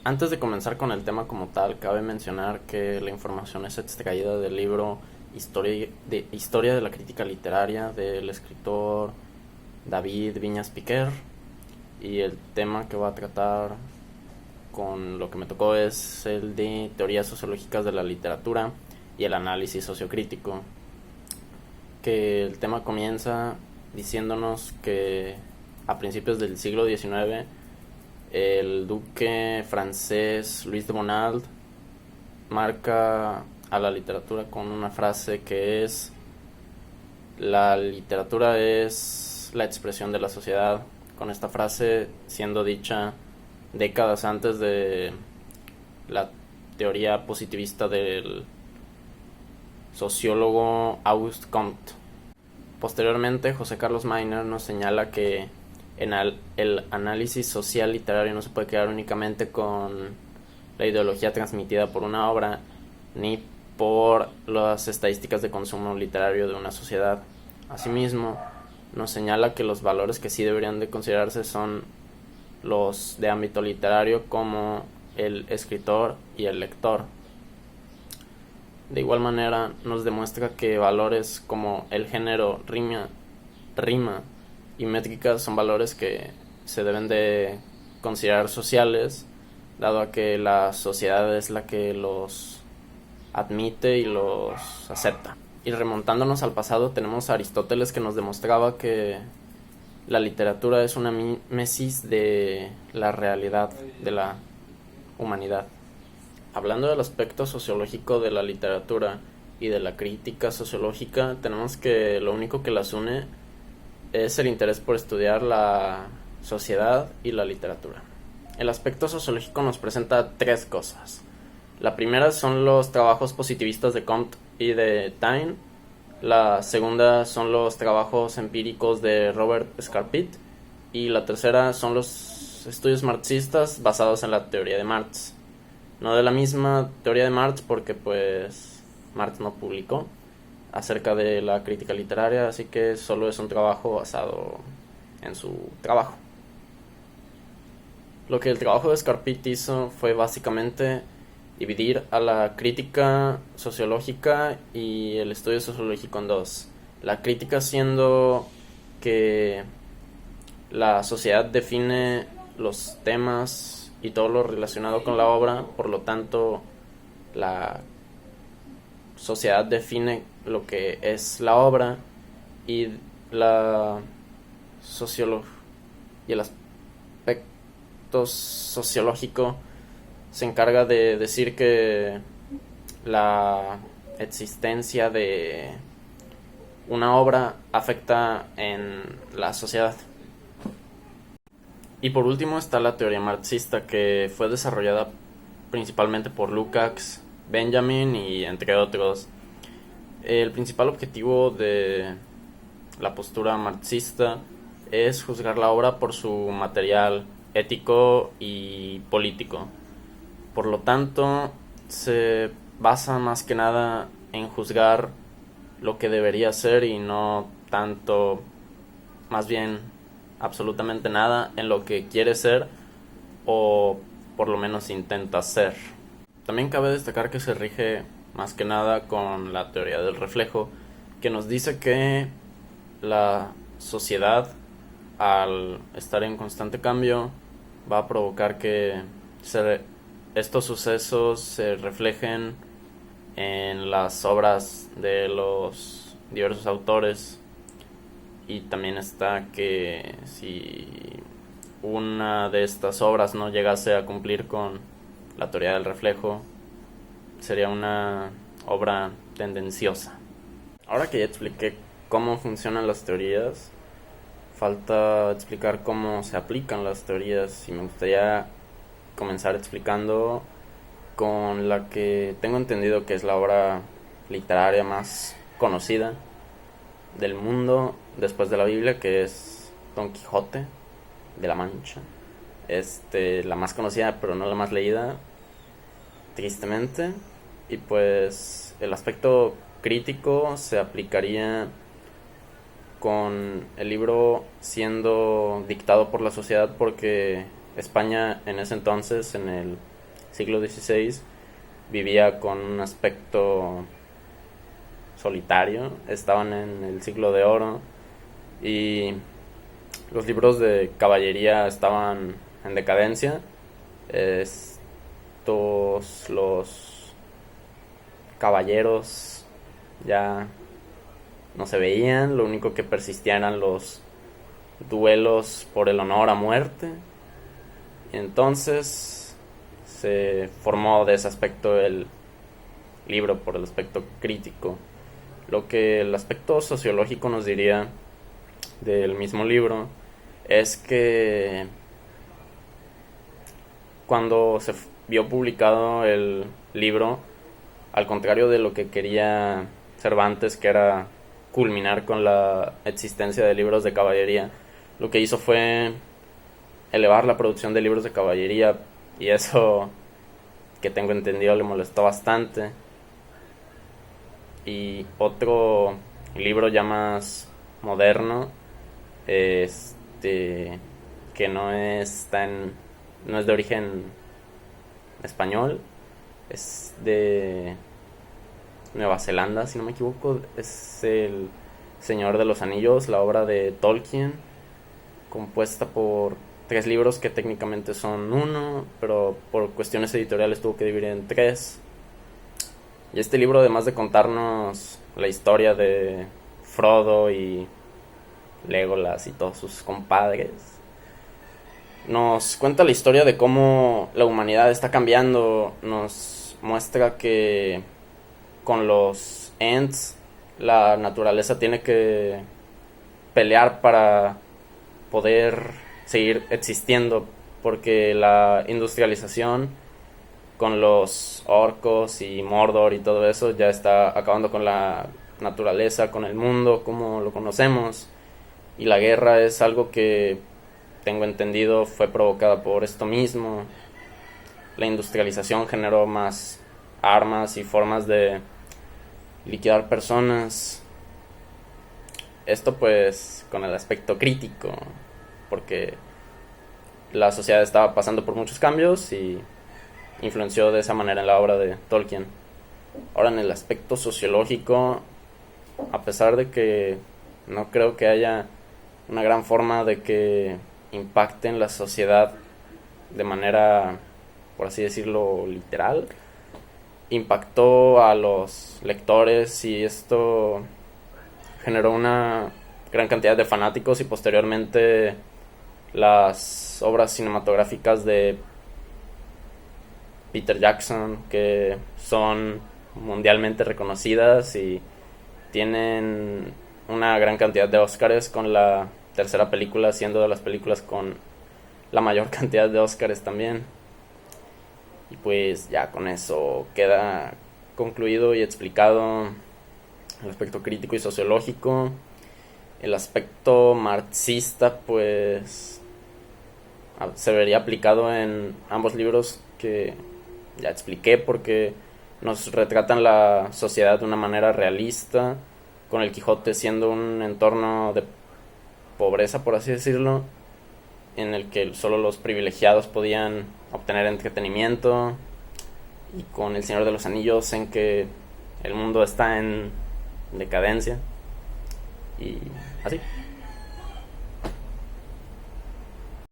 Antes de comenzar con el tema como tal, cabe mencionar que la información es extraída del libro Historia de la Crítica Literaria del escritor David Viñas Piquer, y el tema que va a tratar con lo que me tocó es el de teorías sociológicas de la literatura y el análisis sociocrítico. Que el tema comienza diciéndonos que a principios del siglo XIX el duque francés Luis de Bonald marca a la literatura con una frase que es: la literatura es la expresión de la sociedad. Con esta frase siendo dicha décadas antes de la teoría positivista del sociólogo Auguste Comte. Posteriormente, José Carlos Mayner nos señala que en el análisis social literario no se puede quedar únicamente con la ideología transmitida por una obra ni por las estadísticas de consumo literario de una sociedad. Asimismo, nos señala que los valores que sí deberían de considerarse son los de ámbito literario, como el escritor y el lector. De igual manera, nos demuestra que valores como el género, rima y métrica son valores que se deben de considerar sociales, dado a que la sociedad es la que los admite y los acepta. Y remontándonos al pasado, tenemos a Aristóteles, que nos demostraba que la literatura es una mímesis de la realidad, de la humanidad. Hablando del aspecto sociológico de la literatura y de la crítica sociológica, tenemos que lo único que las une es el interés por estudiar la sociedad y la literatura. El aspecto sociológico nos presenta tres cosas. La primera son los trabajos positivistas de Comte y de Taine. La segunda son los trabajos empíricos de Robert Scarpit. Y la tercera son los estudios marxistas basados en la teoría de Marx. No de la misma teoría de Marx, porque pues Marx no publicó acerca de la crítica literaria, así que solo es un trabajo basado en su trabajo. Lo que el trabajo de Scarpit hizo fue básicamente dividir a la crítica sociológica y el estudio sociológico en dos. La crítica siendo que la sociedad define los temas y todo lo relacionado con la obra, por lo tanto la sociedad define lo que es la obra, y la y el aspecto sociológico se encarga de decir que la existencia de una obra afecta en la sociedad. Y por último está la teoría marxista, que fue desarrollada principalmente por Lukács, Benjamin y entre otros. El principal objetivo de la postura marxista es juzgar la obra por su material ético y político. Por lo tanto, se basa más que nada en juzgar lo que debería ser y no tanto, más bien absolutamente nada, en lo que quiere ser o por lo menos intenta ser. También cabe destacar que se rige más que nada con la teoría del reflejo, que nos dice que la sociedad, al estar en constante cambio, va a provocar que estos sucesos se reflejen en las obras de los diversos autores. Y también está que si una de estas obras no llegase a cumplir con la teoría del reflejo, sería una obra tendenciosa. Ahora que ya expliqué cómo funcionan las teorías, falta explicar cómo se aplican las teorías, y me gustaría comenzar explicando con la que tengo entendido que es la obra literaria más conocida del mundo después de la Biblia, que es Don Quijote de la Mancha. La más conocida pero no la más leída, tristemente. Y pues el aspecto crítico se aplicaría con el libro siendo dictado por la sociedad, porque España en ese entonces, en el siglo XVI vivía con un aspecto solitario, estaban en el siglo de oro y los libros de caballería estaban en decadencia. Los caballeros ya no se veían, lo único que persistían eran los duelos por el honor a muerte. Y entonces se formó de ese aspecto el libro, por el aspecto crítico. Lo que el aspecto sociológico nos diría del mismo libro es que cuando se vio publicado el libro, al contrario de lo que quería Cervantes, que era culminar con la existencia de libros de caballería, lo que hizo fue elevar la producción de libros de caballería, y eso, que tengo entendido, le molestó bastante. Y otro libro ya más moderno, que no es de origen español, es de Nueva Zelanda, si no me equivoco. Es El Señor de los Anillos, la obra de Tolkien, compuesta por 3 libros que técnicamente son uno, pero por cuestiones editoriales tuvo que dividir en 3. Y este libro, además de contarnos la historia de Frodo y Legolas y todos sus compadres, nos cuenta la historia de cómo la humanidad está cambiando. Nos muestra que con los Ents la naturaleza tiene que pelear para poder seguir existiendo, porque la industrialización con los orcos y Mordor y todo eso ya está acabando con la naturaleza, con el mundo como lo conocemos. Y la guerra es algo que, tengo entendido, fue provocada por esto mismo. La industrialización generó más armas y formas de liquidar personas. Esto pues con el aspecto crítico, porque la sociedad estaba pasando por muchos cambios y influenció de esa manera en la obra de Tolkien. Ahora, en el aspecto sociológico, a pesar de que no creo que haya una gran forma de que impacte en la sociedad de manera, por así decirlo, literal, impactó a los lectores, y esto generó una gran cantidad de fanáticos, y posteriormente las obras cinematográficas de Peter Jackson, que son mundialmente reconocidas y tienen una gran cantidad de Óscares, con la tercera película siendo de las películas con la mayor cantidad de Óscares también. Y pues ya con eso queda concluido y explicado el aspecto crítico y sociológico. El aspecto marxista pues se vería aplicado en ambos libros que ya expliqué, porque nos retratan la sociedad de una manera realista, con el Quijote siendo un entorno de pobreza, por así decirlo, en el que solo los privilegiados podían obtener entretenimiento, y con El Señor de los Anillos en que el mundo está en decadencia, y así.